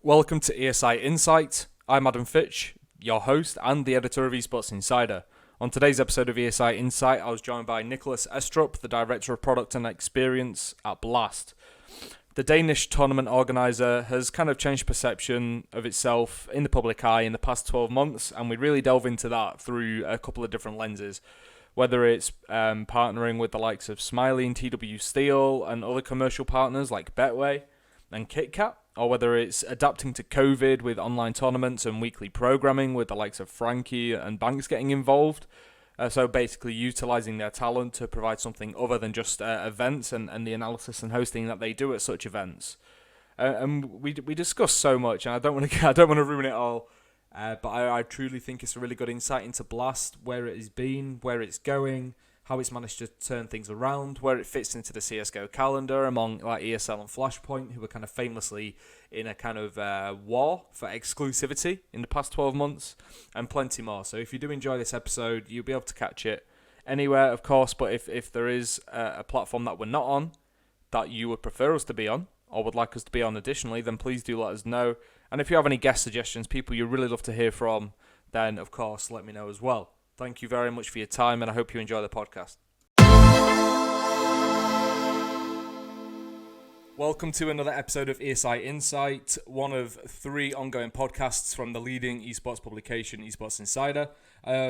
Welcome to ESI Insight. I'm Adam Fitch, your host and the editor of Esports Insider. On today's episode of ESI Insight, I was joined by Nicolas Estrup, the Director of Product and Experience at Blast. The Danish tournament organiser has kind of changed perception of itself in the public eye in the past 12 months, and we really delve into that through a couple of different lenses. Whether it's partnering with the likes of Smiley and TW Steel and other commercial partners like Betway and KitKat, or whether it's adapting to COVID with online tournaments and weekly programming with the likes of Frankie and Banks getting involved. So basically utilising their talent to provide something other than just events and the analysis and hosting that they do at such events. And we discuss so much, and I don't want to ruin it all. But I truly think it's a really good insight into Blast, where it has been, where it's going, how it's managed to turn things around, where it fits into the CSGO calendar among like ESL and Flashpoint, who were kind of famously in a kind of war for exclusivity in the past 12 months, and plenty more. So if you do enjoy this episode, you'll be able to catch it anywhere, of course, but if there is a platform that we're not on, that you would prefer us to be on, or would like us to be on additionally, then please do let us know. And if you have any guest suggestions, people you really love to hear from, then of course let me know as well. Thank you very much for your time, and I hope you enjoy the podcast. Welcome to another episode of ESI Insight, one of 3 ongoing podcasts from the leading esports publication, Esports Insider.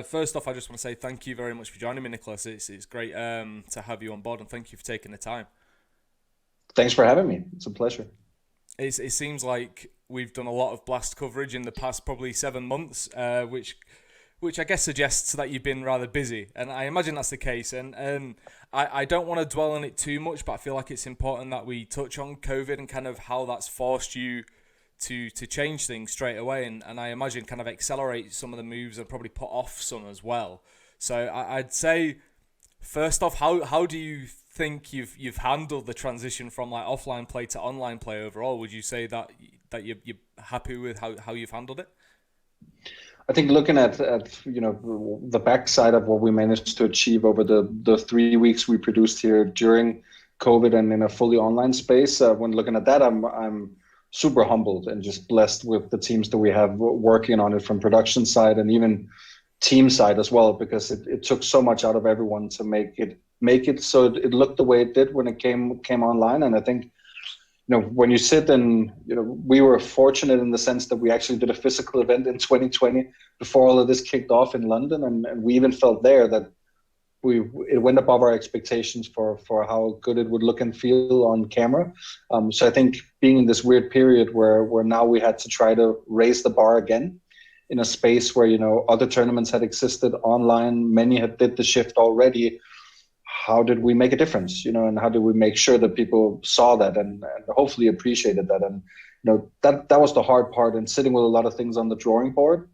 First off, I just want to say thank you very much for joining me, Nicolas. It's great to have you on board, and thank you for taking the time. Thanks for having me. It's a pleasure. It seems like we've done a lot of Blast coverage in the past probably 7 months, which I guess suggests that you've been rather busy, and I imagine that's the case. And I don't want to dwell on it too much, but I feel like it's important that we touch on COVID and kind of how that's forced you to change things straight away, and I imagine kind of accelerate some of the moves and probably put off some as well. So I'd say, first off, how do you think you've handled the transition from like offline play to online play overall? Would you say that you're happy with how you've handled it? I think looking at the backside of what we managed to achieve over the 3 weeks we produced here during COVID and in a fully online space, when looking at that, I'm super humbled and just blessed with the teams that we have working on it from production side and even team side as well, because it took so much out of everyone to make it so it looked the way it did when it came online. And I think, when you sit and, we were fortunate in the sense that we actually did a physical event in 2020 before all of this kicked off in London. And we even felt there that it went above our expectations for how good it would look and feel on camera. So I think being in this weird period where now we had to try to raise the bar again in a space where, other tournaments had existed online, many had did the shift already. How did we make a difference, and how did we make sure that people saw that and hopefully appreciated that? And, that was the hard part, and sitting with a lot of things on the drawing board,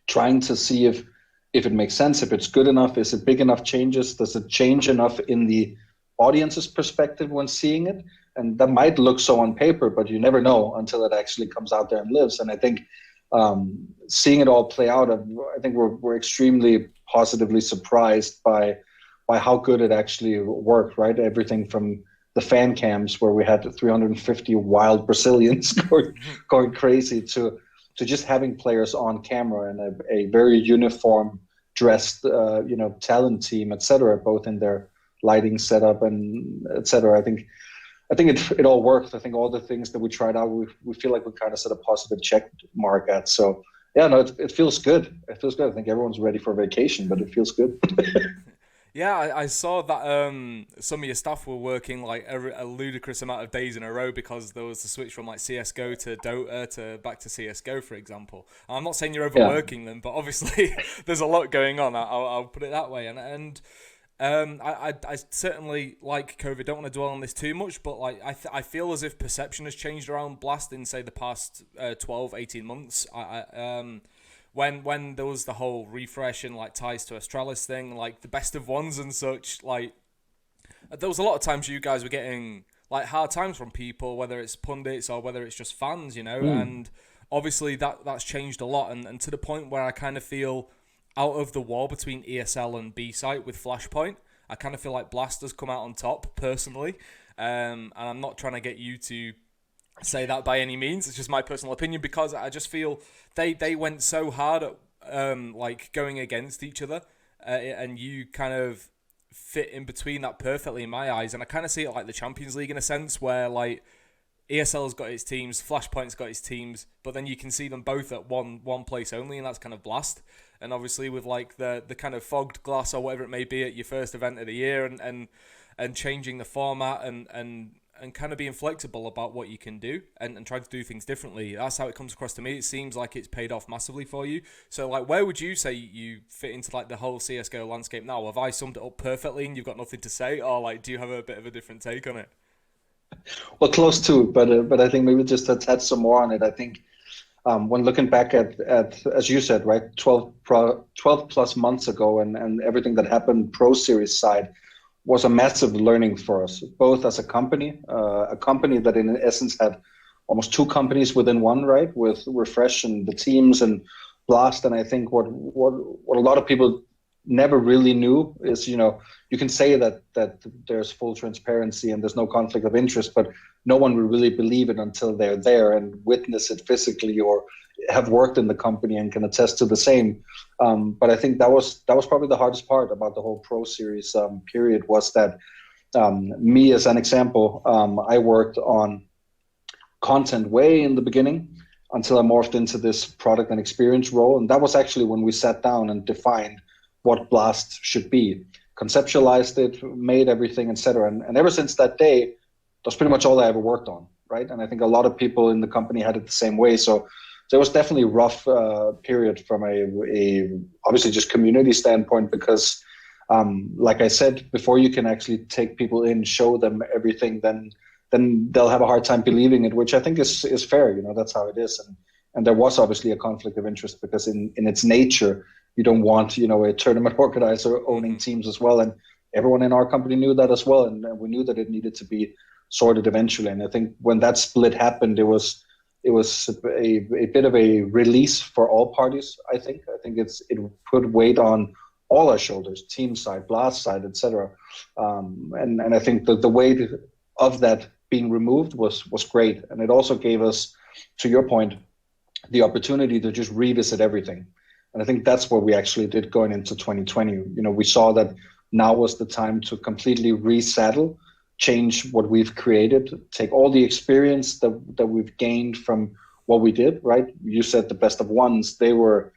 trying to see if it makes sense, if it's good enough, is it big enough changes, does it change enough in the audience's perspective when seeing it? And that might look so on paper, but you never know until it actually comes out there and lives. And I think seeing it all play out, I think we're extremely positively surprised by how good it actually worked, right? Everything from the fan cams where we had 350 wild Brazilians going crazy to just having players on camera and a very uniform dressed, talent team, etc., both in their lighting setup and etc. I think it all worked. I think all the things that we tried out, we feel like we kind of set a positive check mark at. So yeah, no, it feels good. It feels good. I think everyone's ready for vacation, but it feels good. Yeah, I saw that some of your staff were working like a ludicrous amount of days in a row because there was the switch from like CSGO to Dota to back to CSGO, for example. And I'm not saying you're overworking them, but obviously there's a lot going on. I'll put it that way. And I certainly like COVID. Don't want to dwell on this too much, but like I feel as if perception has changed around Blast in say the past 12, 18 months. When there was the whole refresh and like ties to Astralis thing, like the best of ones and such, like there was a lot of times you guys were getting like hard times from people, whether it's pundits or whether it's just fans, and obviously that's changed a lot, and to the point where I kind of feel out of the war between ESL and B-Site with Flashpoint, I kind of feel like Blast has come out on top personally, and I'm not trying to get you to say that by any means. It's just my personal opinion, because I just feel they went so hard at like going against each other, and you kind of fit in between that perfectly in my eyes. And I kind of see it like the Champions League in a sense, where like ESL's got its teams, Flashpoint's got its teams, but then you can see them both at one place only, and that's kind of Blast. And obviously with like the kind of fogged glass or whatever it may be at your first event of the year, and changing the format, and kind of being flexible about what you can do, and trying to do things differently. That's how it comes across to me. It seems like it's paid off massively for you. So like, where would you say you fit into like the whole CSGO landscape now? Have I summed it up perfectly and you've got nothing to say, or like, do you have a bit of a different take on it? Well, close to, but I think maybe just to touch some more on it. I think when looking back at as you said, right, 12 plus months ago, and everything that happened Pro Series side was a massive learning for us, both as a company that in essence had almost two companies within one, right, with Refresh and the teams and Blast. And I think what a lot of people never really knew is, you can say that there's full transparency and there's no conflict of interest, but no one will really believe it until they're there and witness it physically, or have worked in the company and can attest to the same. But I think that was probably the hardest part about the whole Pro Series period, was that me, as an example, I worked on content way in the beginning until I morphed into this product and experience role. And that was actually when we sat down and defined what Blast should be, conceptualized it, made everything, etc. And ever since that day, that's pretty much all I ever worked on, right? And I think a lot of people in the company had it the same way. So it was definitely a rough period from a obviously just community standpoint, because like I said, before you can actually take people in, show them everything, then they'll have a hard time believing it, which I think is fair. That's how it is. And there was obviously a conflict of interest, because in its nature, you don't want, a tournament organizer owning teams as well. And everyone in our company knew that as well. And we knew that it needed to be sorted eventually. And I think when that split happened, it was a bit of a release for all parties. I think it put weight on all our shoulders, team side, Blast side, etc. And I think that the weight of that being removed was great. And it also gave us, to your point, the opportunity to just revisit everything. And I think that's what we actually did going into 2020. We saw that now was the time to completely resaddle, change what we've created, take all the experience that we've gained from what we did, right? You said the best of ones. They were,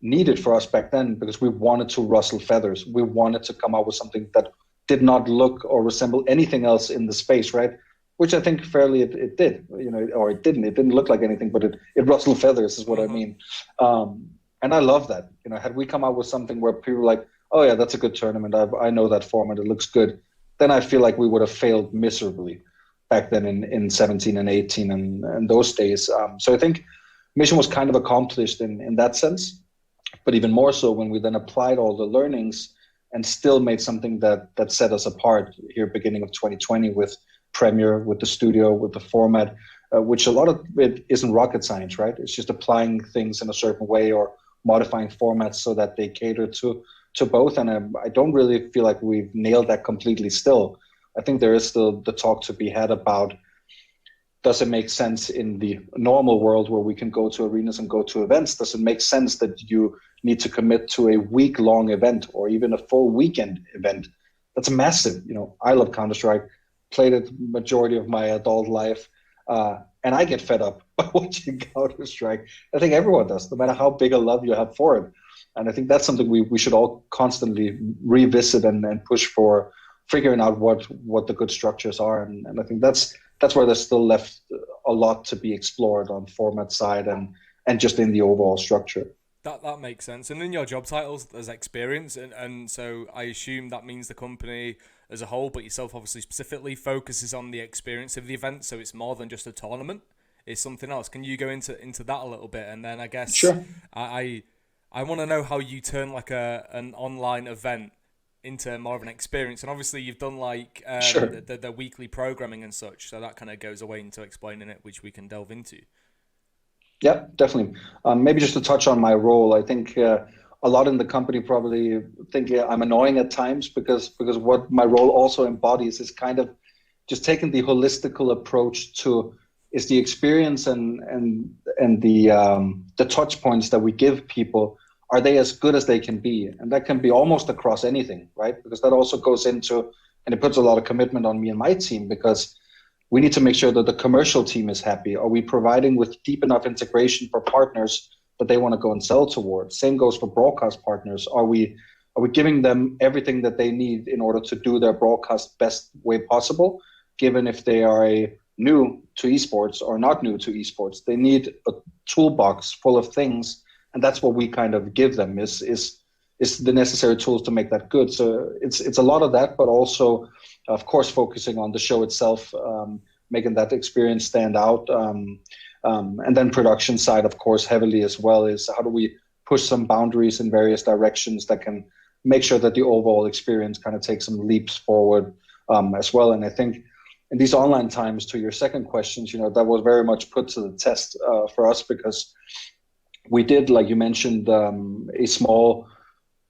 needed for us back then, because we wanted to rustle feathers. We wanted to come out with something that did not look or resemble anything else in the space, right? Which I think fairly it did, or it didn't. It didn't look like anything, but it rustled feathers is what I mean. And I love that. Had we come out with something where people were like, oh yeah, that's a good tournament, I know that format, it looks good, then I feel like we would have failed miserably back then in 17 and 18 and those days. So I think mission was kind of accomplished in that sense, but even more so when we then applied all the learnings and still made something that set us apart here beginning of 2020 with Premiere, with the studio, with the format, which a lot of it isn't rocket science, right? It's just applying things in a certain way or modifying formats so that they cater to both. And I don't really feel like we've nailed that completely still. I think there is still the talk to be had about, does it make sense in the normal world where we can go to arenas and go to events? Does it make sense that you need to commit to a week-long event or even a full weekend event? That's massive. I love Counter-Strike, played it majority of my adult life, and I get fed up by watching Counter-Strike. I think everyone does, no matter how big a love you have for it. And I think that's something we should all constantly revisit and push for, figuring out what the good structures are. And I think that's where there's still left a lot to be explored on format side and just in the overall structure. That makes sense. And in your job titles, there's experience, and so I assume that means the company as a whole, but yourself obviously specifically, focuses on the experience of the event, so it's more than just a tournament. It's something else. Can you go into that a little bit? And then I guess sure. I want to know how you turn like an online event into more of an experience. And obviously you've done like sure. the weekly programming and such, so that kind of goes away into explaining it, which we can delve into. Yeah, definitely. Maybe just to touch on my role, I think a lot in the company probably think I'm annoying at times because what my role also embodies is kind of just taking the holistical approach to is the experience and the touch points that we give people, are they as good as they can be? And that can be almost across anything, right? Because that also goes into, and it puts a lot of commitment on me and my team, because we need to make sure that the commercial team is happy. Are we providing with deep enough integration for partners that they want to go and sell towards? Same goes for broadcast partners. Are we giving them everything that they need in order to do their broadcast best way possible, given if they are new to esports or not new to esports? They need a toolbox full of things, and that's what we kind of give them is the necessary tools to make that good. So it's a lot of that, but also, of course, focusing on the show itself, making that experience stand out. And then production side, of course, heavily as well, is how do we push some boundaries in various directions that can make sure that the overall experience kind of takes some leaps forward as well. And I think in these online times, to your second questions, that was very much put to the test for us, because we did, like you mentioned, a small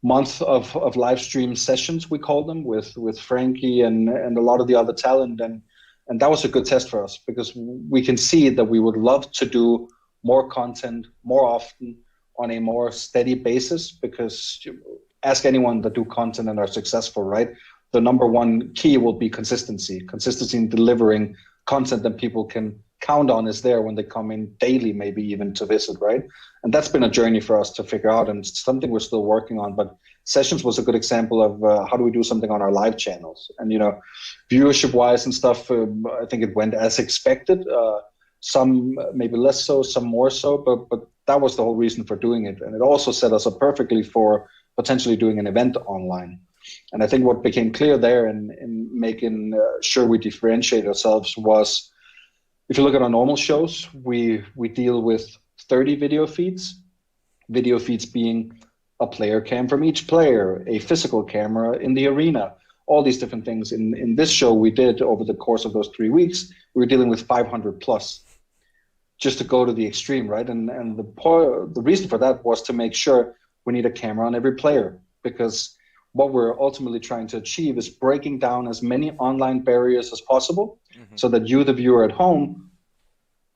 month of live stream sessions, we call them, with Frankie and a lot of the other talent. And that was a good test for us, because we can see that we would love to do more content more often on a more steady basis, because ask anyone that do content and are successful, right? The number one key will be consistency in delivering content that people can count on is there when they come in daily, maybe even to visit, right? And that's been a journey for us to figure out, and something we're still working on. But Sessions was a good example of how do we do something on our live channels. And, viewership wise and stuff, I think it went as expected. Some maybe less so, some more so, but that was the whole reason for doing it. And it also set us up perfectly for potentially doing an event online. And I think what became clear there in making sure we differentiate ourselves was, if you look at our normal shows, we deal with 30 video feeds being a player cam from each player, a physical camera in the arena, all these different things. In this show we did over the course of those 3 weeks, we were dealing with 500 plus, just to go to the extreme, right? And the reason for that was to make sure we need a camera on every player, because what we're ultimately trying to achieve is breaking down as many online barriers as possible, so that you, the viewer at home,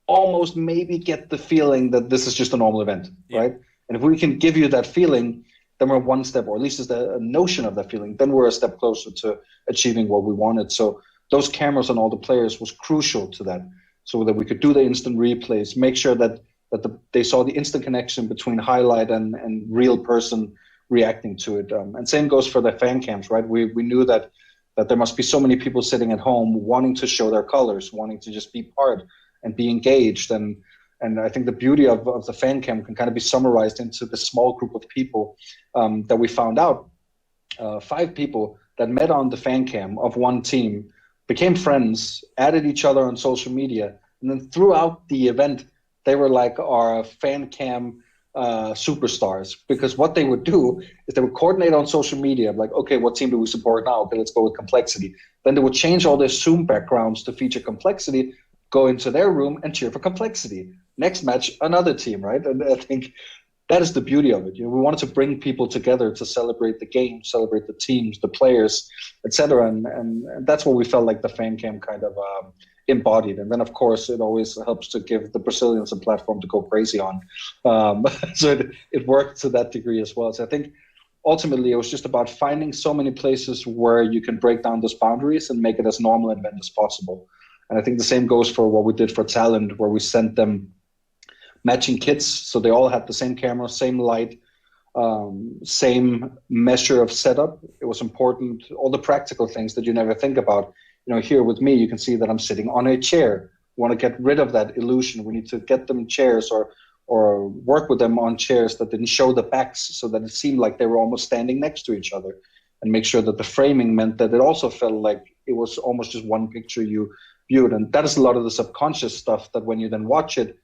almost maybe get the feeling that this is just a normal event, right? And if we can give you that feeling, then we're one step, or at least is a notion of that feeling, then we're a step closer to achieving what we wanted. So those cameras on all the players was crucial to that, so that we could do the instant replays, make sure that they saw the instant connection between highlight and real person reacting to it. And same goes for the fan cams, right? We knew that there must be so many people sitting at home wanting to show their colors, wanting to just be part and be engaged. And I think the beauty of the fan cam can kind of be summarized into the small group of people that we found out, 5 people that met on the fan cam of one team, became friends, added each other on social media, and then throughout the event, they were like our fan cam superstars, because what they would do is they would coordinate on social media, like, okay, what team do we support now? Okay, let's go with Complexity. Then they would change all their Zoom backgrounds to feature Complexity, go into their room and cheer for Complexity. Next match, another team, right? And I think that is the beauty of it. We wanted to bring people together to celebrate the game, celebrate the teams, the players, etc. And that's what we felt like the fan cam kind of embodied. And then, of course, it always helps to give the Brazilians a platform to go crazy on. So it worked to that degree as well. So I think ultimately it was just about finding so many places where you can break down those boundaries and make it as normal an event as possible. And I think the same goes for what we did for Talent, where we sent them matching kits. So they all had the same camera, same light, same measure of setup. It was important, all the practical things that you never think about. Here with me, you can see that I'm sitting on a chair. We want to get rid of that illusion. We need to get them chairs or work with them on chairs that didn't show the backs, so that it seemed like they were almost standing next to each other, and make sure that the framing meant that it also felt like it was almost just one picture you viewed. And that is a lot of the subconscious stuff that when you then watch it,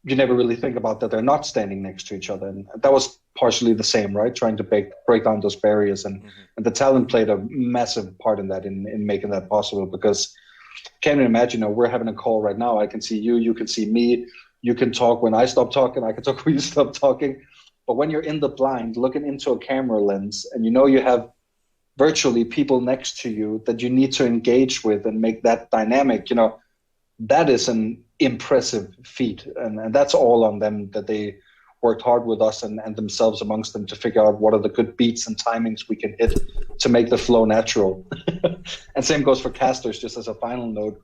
you never really think about that they're not standing next to each other. And that was partially the same, right? Trying to break down those barriers. And the Talent played a massive part in that, in making that possible, because can't imagine, we're having a call right now. I can see you, you can see me, you can talk when I stop talking, I can talk when you stop talking. But when you're in the blind looking into a camera lens and you have virtually people next to you that you need to engage with and make that dynamic, that is an impressive feat. And that's all on them, that they worked hard with us and themselves amongst them to figure out what are the good beats and timings we can hit to make the flow natural. And same goes for casters, just as a final note.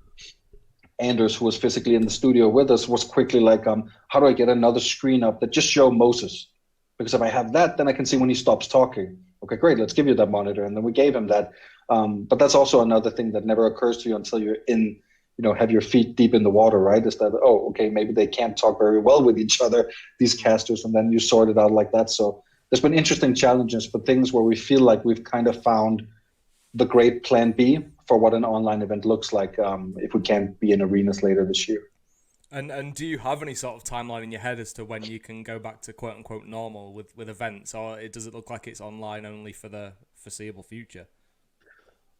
Anders, who was physically in the studio with us, was quickly like, how do I get another screen up that just show Moses? Because if I have that, then I can see when he stops talking. Okay, great, let's give you that monitor. And then we gave him that. But that's also another thing that never occurs to you until you're in, have your feet deep in the water, right? Is that, oh, okay, maybe they can't talk very well with each other, these casters, and then you sort it out like that. So there's been interesting challenges, but things where we feel like we've kind of found the great plan B for what an online event looks like if we can't be in arenas later this year. And do you have any sort of timeline in your head as to when you can go back to quote unquote normal with events, or does it look like it's online only for the foreseeable future?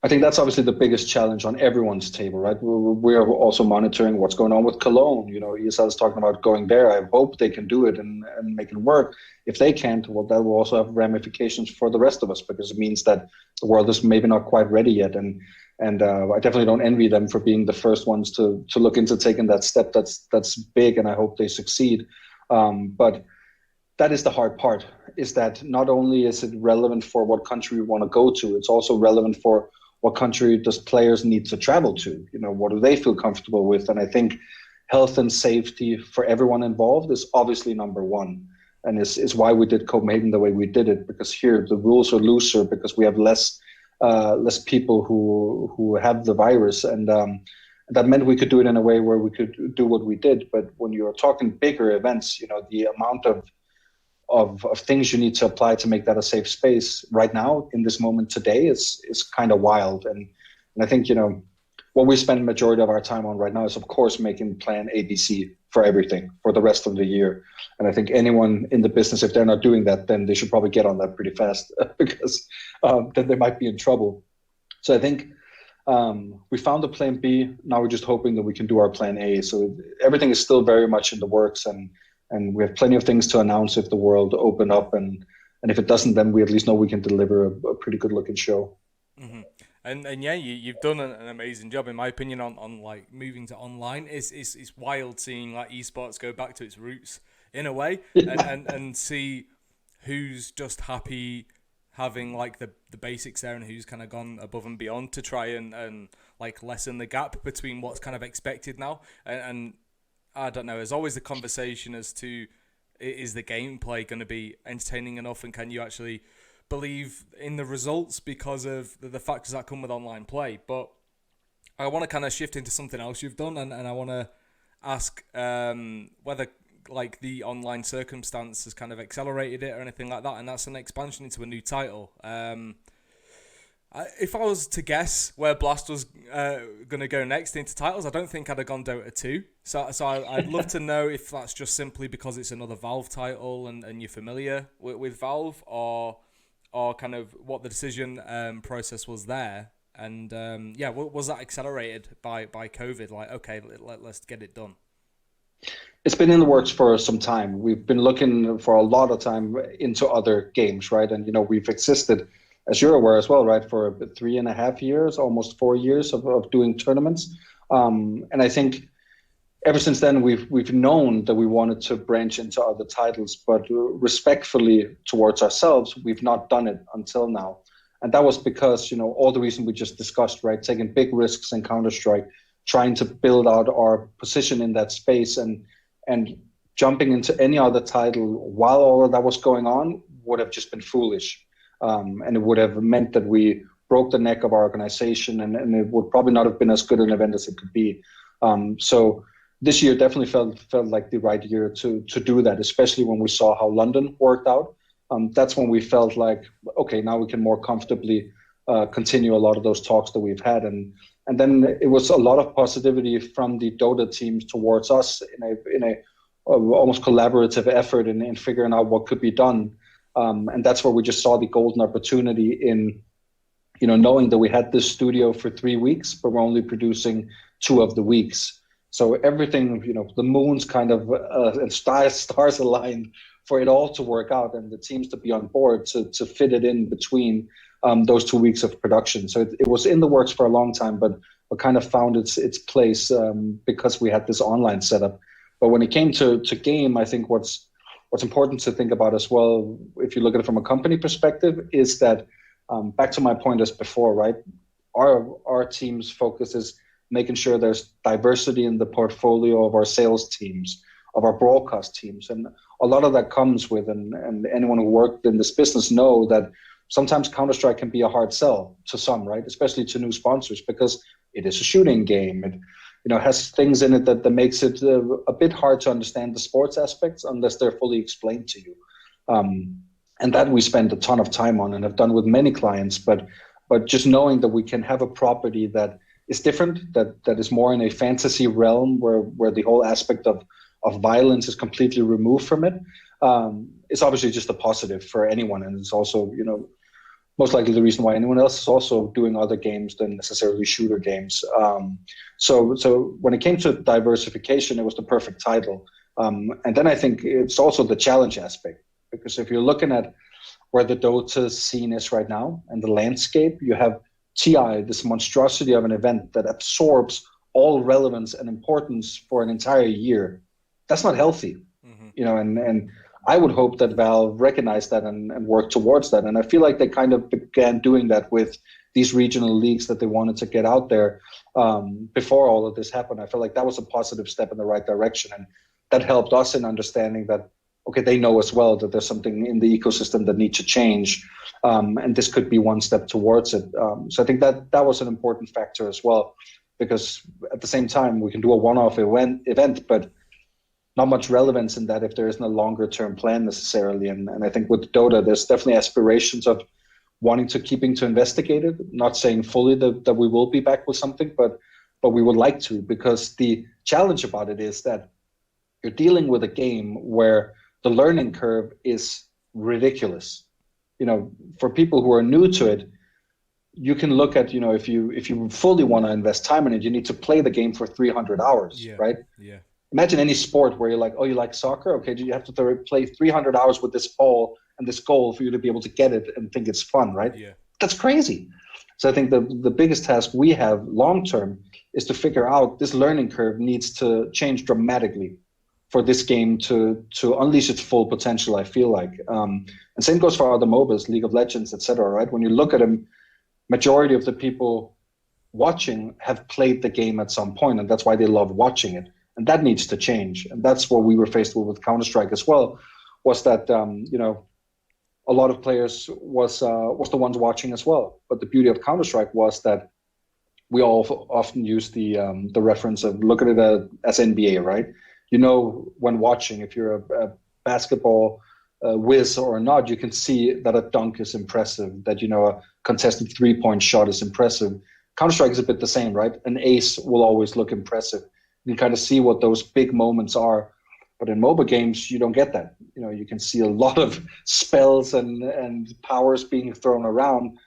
I think that's obviously the biggest challenge on everyone's table, right? We're also monitoring what's going on with Cologne. ESL is talking about going there. I hope they can do it and make it work. If they can't, well, that will also have ramifications for the rest of us, because it means that the world is maybe not quite ready yet. And I definitely don't envy them for being the first ones to look into taking that step. That's big, and I hope they succeed. But that is the hard part, is that not only is it relevant for what country we want to go to, it's also relevant for what country does players need to travel to? What do they feel comfortable with? And I think health and safety for everyone involved is obviously number one. And is why we did Copenhagen the way we did it, because here the rules are looser, because we have less people who have the virus. And that meant we could do it in a way where we could do what we did. But when you're talking bigger events, the amount of things you need to apply to make that a safe space right now in this moment today is kind of wild. And I think, what we spend majority of our time on right now is, of course, making plan ABC for everything for the rest of the year. And I think anyone in the business, if they're not doing that, then they should probably get on that pretty fast because then they might be in trouble. So I think we found a plan B. Now we're just hoping that we can do our plan A. So everything is still very much in the works, and we have plenty of things to announce if the world open up, and if it doesn't, then we at least know we can deliver a pretty good looking show. Mm-hmm. And yeah, you've done an amazing job, in my opinion, on like moving to online. It's wild seeing like esports go back to its roots in a way, and see who's just happy having like the basics there, and who's kind of gone above and beyond to try and like lessen the gap between what's kind of expected now. And I don't know, there's always the conversation as to, is the gameplay going to be entertaining enough, and can you actually believe in the results because of the factors that come with online play? But I want to kind of shift into something else you've done, and I want to ask whether like the online circumstance has kind of accelerated it or anything like that, and that's an expansion into a new title. If I was to guess where Blast was going to go next into titles, I don't think I'd have gone Dota 2. So I'd love to know if that's just simply because it's another Valve title and you're familiar with Valve, or kind of what the decision process was there. And was that accelerated by COVID? Like, okay, let's get it done. It's been in the works for some time. We've been looking for a lot of time into other games, right? And, we've existed, as you're aware as well, right, for 3.5 years, almost 4 years of doing tournaments. And I think ever since then, we've known that we wanted to branch into other titles, but respectfully towards ourselves, we've not done it until now. And that was because, all the reason we just discussed, right, taking big risks in Counter-Strike, trying to build out our position in that space, and jumping into any other title while all of that was going on would have just been foolish. And it would have meant that we broke the neck of our organization, and it would probably not have been as good an event as it could be. So this year definitely felt like the right year to do that, especially when we saw how London worked out. That's when we felt like, okay, now we can more comfortably continue a lot of those talks that we've had. And then it was a lot of positivity from the Dota teams towards us in a almost collaborative effort in figuring out what could be done. And that's where we just saw the golden opportunity in, knowing that we had this studio for 3 weeks, but we're only producing 2 of the weeks. So everything, the moons kind of and stars aligned for it all to work out, and the teams to be on board to fit it in between those 2 weeks of production. So it was in the works for a long time, but kind of found its place because we had this online setup. But when it came to game, I think what's important to think about as well, if you look at it from a company perspective, is that back to my point as before, right? Our team's focus is making sure there's diversity in the portfolio of our sales teams, of our broadcast teams. And a lot of that comes with, and anyone who worked in this business know that sometimes Counter-Strike can be a hard sell to some, right? Especially to new sponsors, because it is a shooting game. It has things in it that makes it a bit hard to understand the sports aspects unless they're fully explained to you. And that we spend a ton of time on and have done with many clients, but just knowing that we can have a property that is different, that is more in a fantasy realm where the whole aspect of violence is completely removed from it, it's obviously just a positive for anyone. And it's also, most likely the reason why anyone else is also doing other games than necessarily shooter games. So when it came to diversification, it was the perfect title. And then I think it's also the challenge aspect, because if you're looking at where the Dota scene is right now and the landscape, you have TI, this monstrosity of an event that absorbs all relevance and importance for an entire year. That's not healthy, and I would hope that Valve recognized that and worked towards that. And I feel like they kind of began doing that with these regional leagues that they wanted to get out there before all of this happened. I feel like that was a positive step in the right direction. And that helped us in understanding that, okay, they know as well that there's something in the ecosystem that needs to change. And this could be one step towards it. So I think that was an important factor as well, because at the same time, we can do a one-off event, but not much relevance in that if there isn't a longer term plan necessarily. And I think with Dota, there's definitely aspirations of wanting to keeping to investigate it, not saying fully that we will be back with something, but we would like to, because the challenge about it is that you're dealing with a game where the learning curve is ridiculous. For people who are new to it, you can look at, if you fully want to invest time in it, you need to play the game for 300 hours, right? Yeah. Imagine any sport where you're like, oh, you like soccer? Okay, you have to play 300 hours with this ball and this goal for you to be able to get it and think it's fun, right? Yeah. That's crazy. So I think the biggest task we have long term is to figure out this learning curve needs to change dramatically for this game to unleash its full potential, I feel like. And same goes for other MOBAs, League of Legends, etc. Right? When you look at them, majority of the people watching have played the game at some point, and that's why they love watching it. And that needs to change. And that's what we were faced with Counter-Strike as well, was that, a lot of players was the ones watching as well. But the beauty of Counter-Strike was that we all often use the reference of look at it as NBA, right? When watching, if you're a basketball whiz or not, you can see that a dunk is impressive, that, a contested three-point shot is impressive. Counter-Strike is a bit the same, right? An ace will always look impressive. You can kind of see what those big moments are. But in MOBA games, you don't get that. You can see a lot of spells and powers being thrown around.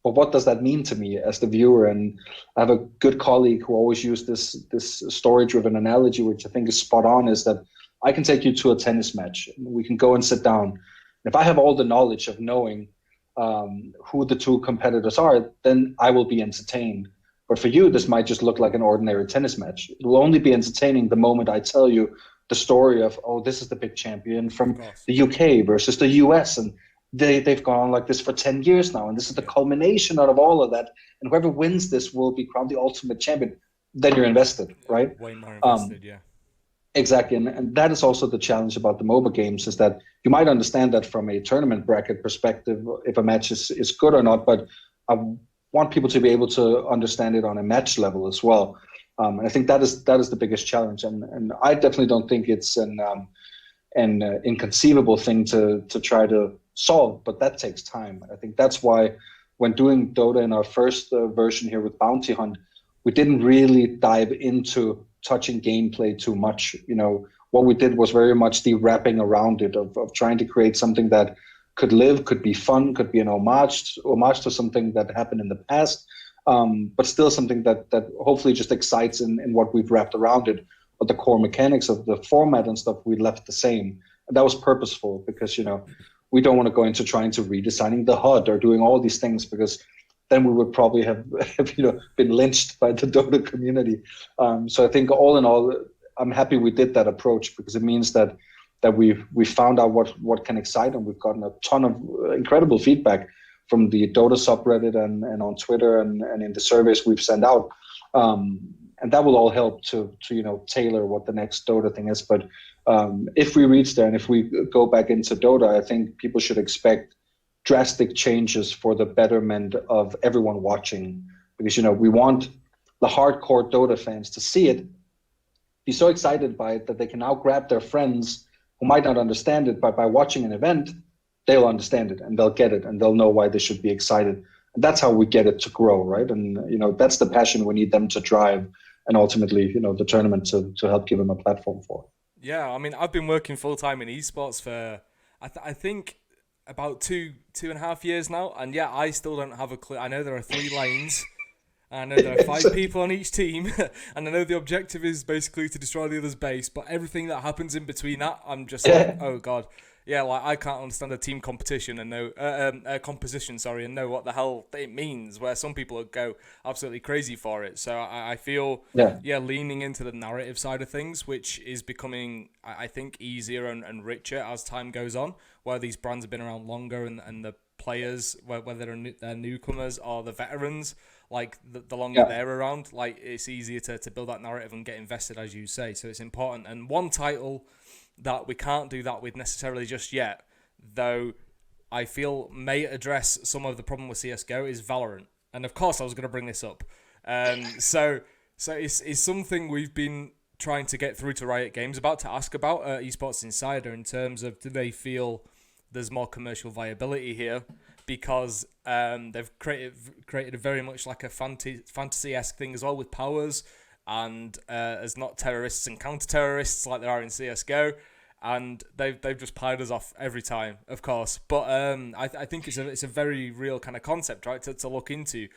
But what does that mean to me as the viewer? And I have a good colleague who always used this story-driven analogy, which I think is spot on, is that I can take you to a tennis match. We can go and sit down. If I have all the knowledge of knowing who the two competitors are, then I will be entertained. But for you, this might just look like an ordinary tennis match. It will only be entertaining the moment I tell you the story of, oh, this is the big champion from the UK versus the US. And they've gone on like this for 10 years now. And this is the culmination out of all of that. And whoever wins this will be crowned the ultimate champion. Then you're invested, right? Way more invested, yeah. Exactly. And that is also the challenge about the MOBA games, is that you might understand that from a tournament bracket perspective, if a match is good or not. But I want people to be able to understand it on a match level as well. And I think that is the biggest challenge. And I definitely don't think it's an inconceivable thing to try to solve, but that takes time. I think that's why when doing Dota in our first version here with Bounty Hunt, we didn't really dive into touching gameplay too much. What we did was very much the wrapping around it of trying to create something that could live, could be fun, could be an homage to something that happened in the past, but still something that hopefully just excites in what we've wrapped around it. But the core mechanics of the format and stuff, we left the same. And that was purposeful because, we don't want to go into trying to redesigning the HUD or doing all these things, because then we would probably have been lynched by the Dota community. So I think all in all, I'm happy we did that approach, because it means that we found out what can excite, and we've gotten a ton of incredible feedback from the Dota subreddit and on Twitter and in the surveys we've sent out. And that will all help to tailor what the next Dota thing is. But if we reach there and if we go back into Dota, I think people should expect drastic changes for the betterment of everyone watching, because we want the hardcore Dota fans to see it, be so excited by it that they can now grab their friends who might not understand it, but by watching an event, they'll understand it and they'll get it and they'll know why they should be excited. And that's how we get it to grow, right? And that's the passion we need them to drive, and ultimately, the tournament to help give them a platform for. Yeah, I mean, I've been working full time in esports for I think about two and a half years now, and yeah, I still don't have a clue. I know there are 3 lanes, and I know there are 5 people on each team, and I know the objective is basically to destroy the other's base, but everything that happens in between that, I'm just like, oh god. Yeah, like I can't understand a team competition and composition, and know what the hell it means, where some people go absolutely crazy for it. So I feel, leaning into the narrative side of things, which is becoming, I think, easier and richer as time goes on, where these brands have been around longer and the players, whether they're newcomers or the veterans, like the longer they're around, like it's easier to build that narrative and get invested, as you say. So it's important. And one title that we can't do that with necessarily just yet, though I feel may address some of the problem with CSGO, is Valorant. And of course I was going to bring this up. So it's something we've been trying to get through to Riot Games, about to ask about Esports Insider, in terms of, do they feel there's more commercial viability here? Because they've created a very much like a fantasy-esque thing as well, with powers, and as not terrorists and counter-terrorists like there are in CSGO, and they've just pied us off every time, of course. But I think it's a very real kind of concept, right, to look into.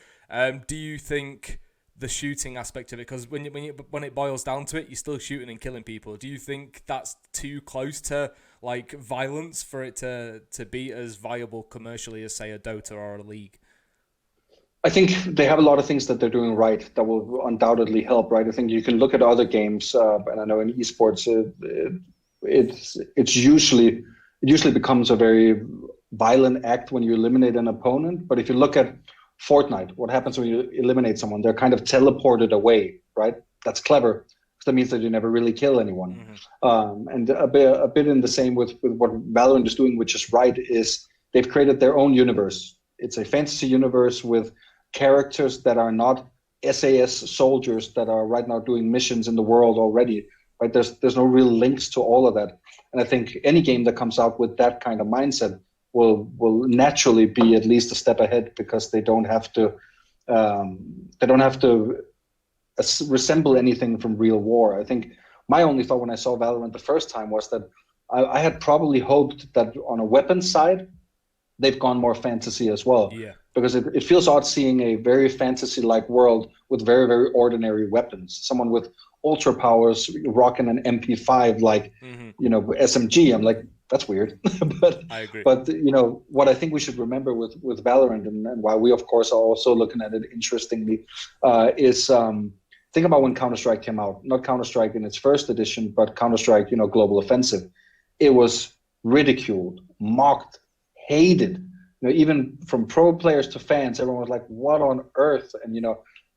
Do you think the shooting aspect of it, because when it boils down to it, you're still shooting and killing people, do you think that's too close to like violence for it to be as viable commercially as, say, a Dota or a League? I think they have a lot of things that they're doing right that will undoubtedly help, right? I think you can look at other games, and I know in esports, it usually becomes a very violent act when you eliminate an opponent. But if you look at Fortnite, what happens when you eliminate someone? They're kind of teleported away, right? That's clever, because that means that you never really kill anyone. Mm-hmm. And a bit in the same with what Valorant is doing, which is right, is they've created their own universe. It's a fantasy universe with characters that are not SAS soldiers that are right now doing missions in the world already, right? There's no real links to all of that. And I think any game that comes out with that kind of mindset will naturally be at least a step ahead, because they don't have to resemble anything from real war. I think my only thought when I saw Valorant the first time was that I had probably hoped that on a weapons side, they've gone more fantasy as well. Yeah. Because it feels odd seeing a very fantasy-like world with very, very ordinary weapons. Someone with ultra powers rocking an MP5 like, SMG. I'm like, that's weird. But I agree. But what I think we should remember with Valorant, and why we of course are also looking at it interestingly, is think about when Counter-Strike came out. Not Counter-Strike in its first edition, but Counter-Strike, Global Offensive. It was ridiculed, mocked, hated. Even from pro players to fans, everyone was like, what on earth? And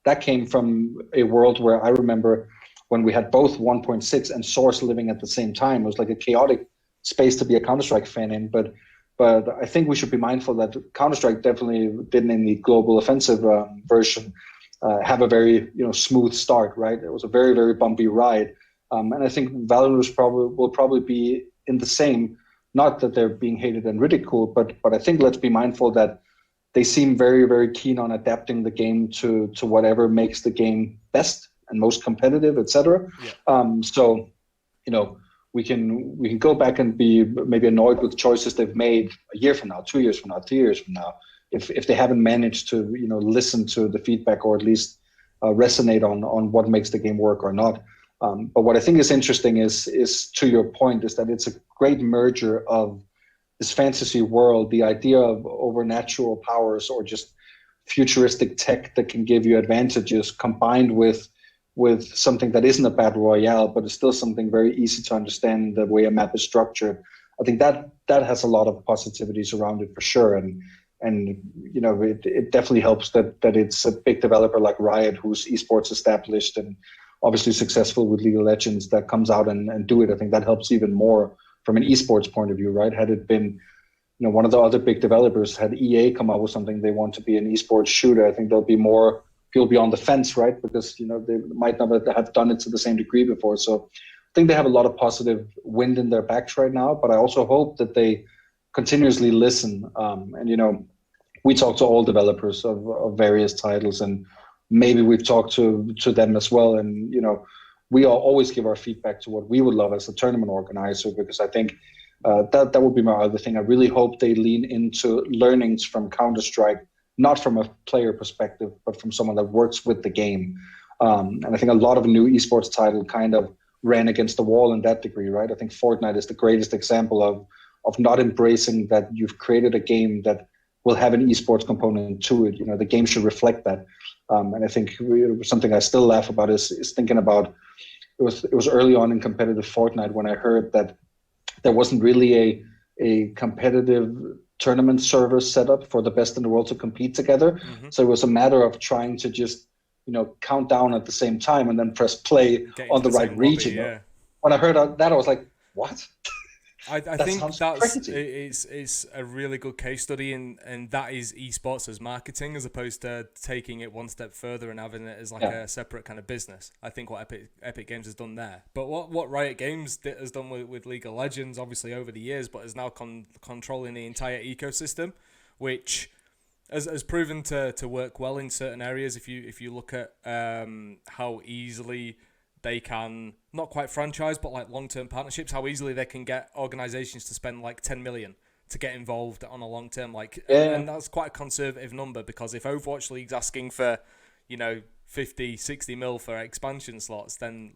that came from a world where I remember when we had both 1.6 and Source living at the same time. It was like a chaotic space to be a Counter-Strike fan in. But I think we should be mindful that Counter-Strike definitely didn't, in the Global Offensive version, have a very smooth start, right? It was a very, very bumpy ride. And I think Valorant will probably be in the same. Not that they're being hated and ridiculed, but I think let's be mindful that they seem very, very keen on adapting the game to whatever makes the game best and most competitive, etc. Yeah. So, we can go back and be maybe annoyed with choices they've made a year from now, 2 years from now, 3 years from now, if they haven't managed to listen to the feedback, or at least resonate on what makes the game work or not. But what I think is interesting is to your point, is that it's a great merger of this fantasy world, the idea of overnatural powers or just futuristic tech that can give you advantages combined with something that isn't a battle royale, but is still something very easy to understand the way a map is structured. I think that has a lot of positivities around it for sure. And it definitely helps that it's a big developer like Riot, who's esports established and obviously successful with League of Legends, that comes out and do it. I think that helps even more from an esports point of view, right? Had it been one of the other big developers, had EA come out with something they want to be an esports shooter, I think there'll be more people be on the fence, right? Because they might not have done it to the same degree before. So I think they have a lot of positive wind in their backs right now, but I also hope that they continuously listen. We talk to all developers of various titles, and maybe we've talked to them as well. And we always give our feedback to what we would love as a tournament organizer, because I think that would be my other thing. I really hope they lean into learnings from Counter-Strike, not from a player perspective, but from someone that works with the game. And I think a lot of new esports title kind of ran against the wall in that degree, right? I think Fortnite is the greatest example of not embracing that you've created a game that will have an esports component to it. The game should reflect that. And I think something I still laugh about is thinking about, it was early on in competitive Fortnite when I heard that there wasn't really a competitive tournament server set up for the best in the world to compete together. Mm-hmm. So it was a matter of trying to just, count down at the same time and then press play on the right region. Lobby, yeah. When I heard that, I was like, what? I think it's a really good case study, and that is esports as marketing, as opposed to taking it one step further and having it as a separate kind of business. I think what Epic Games has done there, but what Riot Games has done with League of Legends, obviously over the years, but is now controlling the entire ecosystem, which has proven to work well in certain areas. If you look at how easily they can, not quite franchise, but like long-term partnerships, how easily they can get organizations to spend like 10 million to get involved on a long-term, and that's quite a conservative number, because if Overwatch League's asking for, 50, 60 mil for expansion slots, then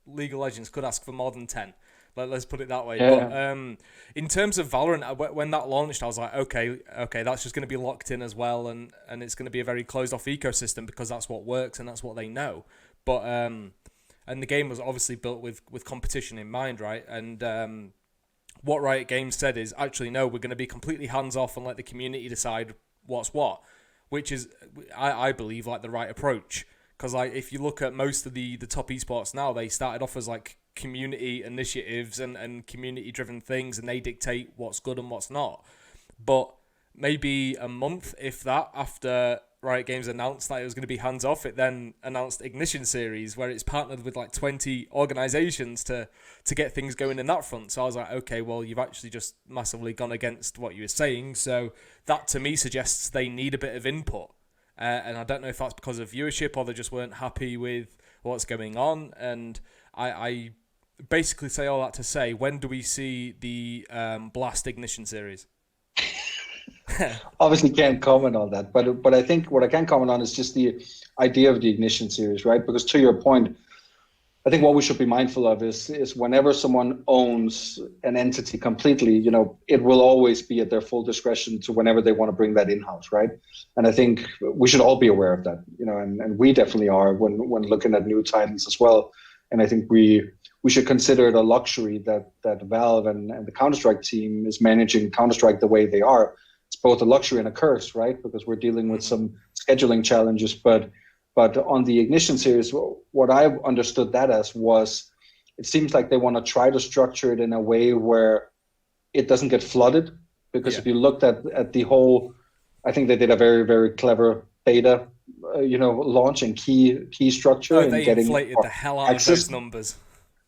League of Legends could ask for more than 10. Let's put it that way. Yeah. But in terms of Valorant, when that launched, I was like, okay, that's just going to be locked in as well, and it's going to be a very closed-off ecosystem, because that's what works and that's what they know. But and the game was obviously built with competition in mind, right? And what Riot Games said is, actually, no, we're going to be completely hands-off and let the community decide what's what, which is, I believe, the right approach. Because if you look at most of the top esports now, they started off as community initiatives and community-driven things, and they dictate what's good and what's not. But maybe a month, if that, after Riot Games announced that it was going to be hands-off, it then announced Ignition Series, where it's partnered with 20 organizations to get things going in that front. So I was like, okay, well, you've actually just massively gone against what you were saying. So that to me suggests they need a bit of input. And I don't know if that's because of viewership or they just weren't happy with what's going on. And I basically say all that to say, when do we see the Blast Ignition Series? Obviously can't comment on that, but I think what I can comment on is just the idea of the Ignition Series, right? Because to your point, I think what we should be mindful of is whenever someone owns an entity completely, it will always be at their full discretion to whenever they want to bring that in-house, right? And I think we should all be aware of that, and we definitely are when looking at new titles as well. And I think we should consider it a luxury that Valve and the Counter-Strike team is managing Counter-Strike the way they are. It's both a luxury and a curse, right? Because we're dealing with some scheduling challenges. But on the Ignition Series, what I've understood that as was, it seems like they want to try to structure it in a way where it doesn't get flooded. Because if you looked at the whole, I think they did a very, very clever beta, launch and key structure. Oh, they inflated the hell out of those numbers.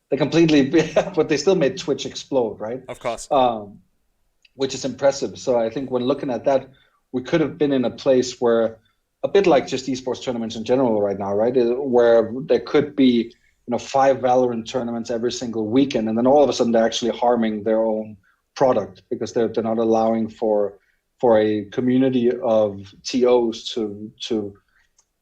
They completely, but they still made Twitch explode, right? Of course. Which is impressive. So I think when looking at that, we could have been in a place where, a bit like just esports tournaments in general right now, right? Where there could be, 5 Valorant tournaments every single weekend, and then all of a sudden they're actually harming their own product because they're not allowing for a community of TOs to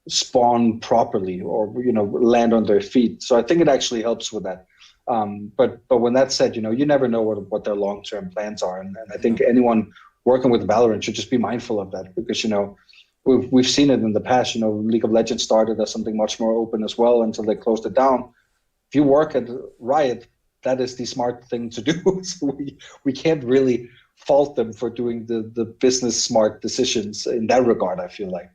spawn properly or land on their feet. So I think it actually helps with that. But when that's said, you never know what their long-term plans are, and I think anyone working with Valorant should just be mindful of that, because we've seen it in the past. League of Legends started as something much more open as well until they closed it down. If you work at Riot, that is the smart thing to do. So we can't really fault them for doing the business smart decisions in that regard, I feel like.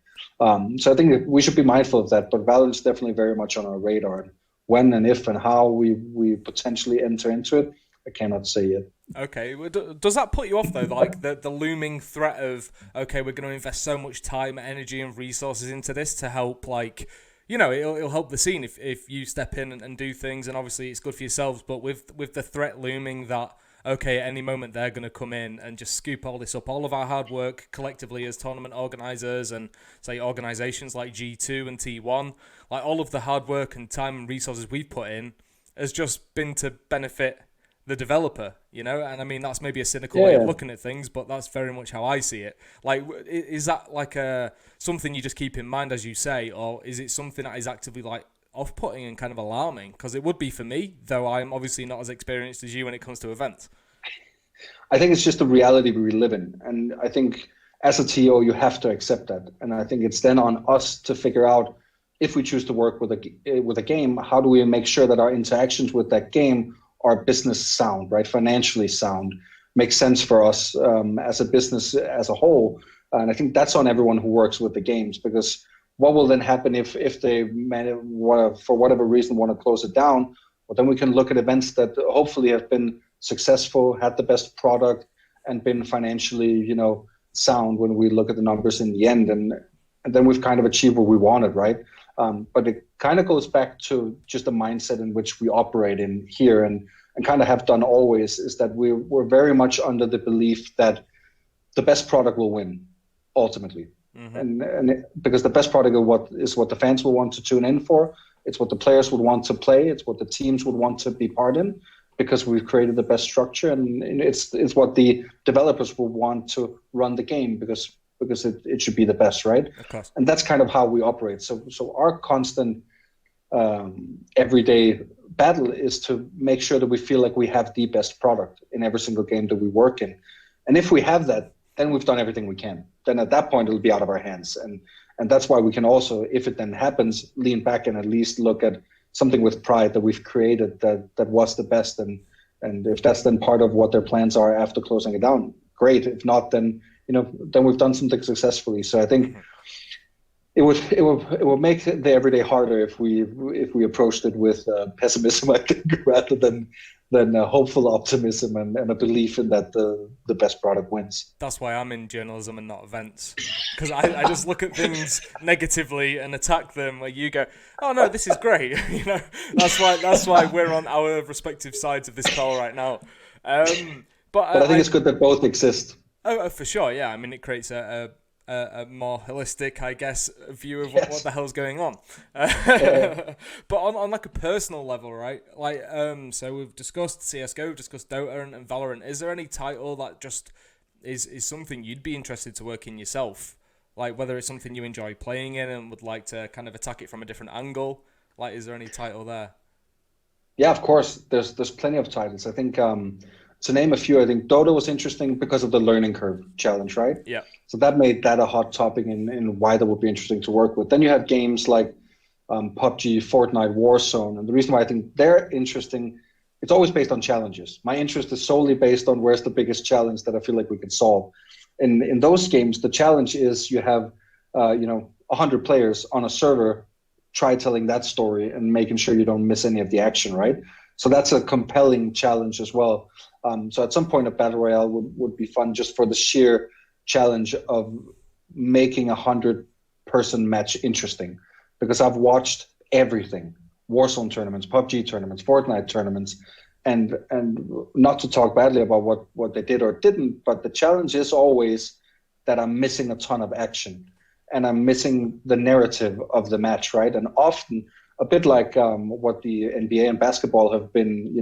So I think that we should be mindful of that, but Valorant's definitely very much on our radar. When and if and how we potentially enter into it, I cannot say yet. Okay, does that put you off though? Like the looming threat of, okay, we're going to invest so much time, energy, and resources into this to help, it'll help the scene if you step in and do things, and obviously it's good for yourselves. But with the threat looming that, okay, at any moment they're going to come in and just scoop all this up, all of our hard work collectively as tournament organisers and, say, organisations like G2 and T1, like all of the hard work and time and resources we've put in has just been to benefit the developer, and I mean, that's maybe a cynical way of looking at things, but that's very much how I see it. Like, is that like something you just keep in mind, as you say, or is it something that is actively like off-putting and kind of alarming? Because it would be for me, though I'm obviously not as experienced as you when it comes to events. I think it's just the reality we live in, and I think as a TO you have to accept that, and I think it's then on us to figure out, if we choose to work with a game, how do we make sure that our interactions with that game are business sound, right? Financially sound, makes sense for us as a business as a whole. And I think that's on everyone who works with the games, because what will then happen if they, for whatever reason, want to close it down? Well, then we can look at events that hopefully have been successful, had the best product, and been financially, sound when we look at the numbers in the end. And then we've kind of achieved what we wanted, right? But it kind of goes back to just the mindset in which we operate in here, and kind of have done always, is that we're very much under the belief that the best product will win ultimately. Mm-hmm. And because the best product is what the fans will want to tune in for. It's what the players would want to play. It's what the teams would want to be part in, because we've created the best structure, and it's what the developers will want to run the game, because it should be the best, right? Of course. And that's kind of how we operate. So our constant everyday battle is to make sure that we feel like we have the best product in every single game that we work in. And if we have that, then we've done everything we can. Then at that point, it'll be out of our hands. And that's why we can also, if it then happens, lean back and at least look at something with pride that we've created that was the best. And if that's then part of what their plans are after closing it down, great. If not, then then we've done something successfully. So I think it would make the everyday harder if we approached it with pessimism, I think, rather than hopeful optimism and a belief in that the best product wins. That's why I'm in journalism and not events, because I just look at things negatively and attack them. Where you go, oh no, this is great. That's why we're on our respective sides of this call right now. But I think it's good that both exist. Oh, for sure, yeah. I mean, it creates a more holistic, I guess, view of what the hell's going on. But on like a personal level, right? Like, so we've discussed CS:GO, we've discussed Dota and Valorant. Is there any title that just is something you'd be interested to work in yourself? Like, whether it's something you enjoy playing in and would like to kind of attack it from a different angle? Like, is there any title there? Yeah, of course. There's plenty of titles. I think to name a few, I think Dota was interesting because of the learning curve challenge, right? Yeah. So that made that a hot topic in why that would be interesting to work with. Then you have games like PUBG, Fortnite, Warzone. And the reason why I think they're interesting, it's always based on challenges. My interest is solely based on where's the biggest challenge that I feel like we can solve. In those games, the challenge is you have 100 players on a server, try telling that story and making sure you don't miss any of the action, right? So that's a compelling challenge as well. So at some point, a battle royale would be fun just for the sheer challenge of making 100-person match interesting. Because I've watched everything: Warzone tournaments, PUBG tournaments, Fortnite tournaments, and not to talk badly about what they did or didn't, but the challenge is always that I'm missing a ton of action and I'm missing the narrative of the match, right? And often, a bit like what the NBA and basketball have been,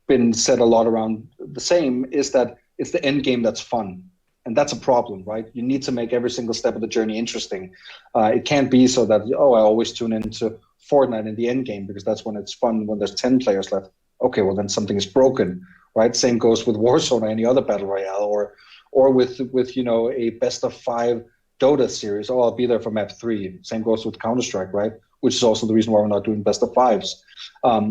been said a lot around the same, is that it's the end game that's fun. And that's a problem, right? You need to make every single step of the journey interesting. It can't be so that, I always tune into Fortnite in the end game because that's when it's fun when there's 10 players left. Okay, well then something is broken, right? Same goes with Warzone or any other battle royale, or with a best of 5 Dota series. Oh, I'll be there for map 3. Same goes with Counter-Strike, right? Which is also the reason why we're not doing best of 5s.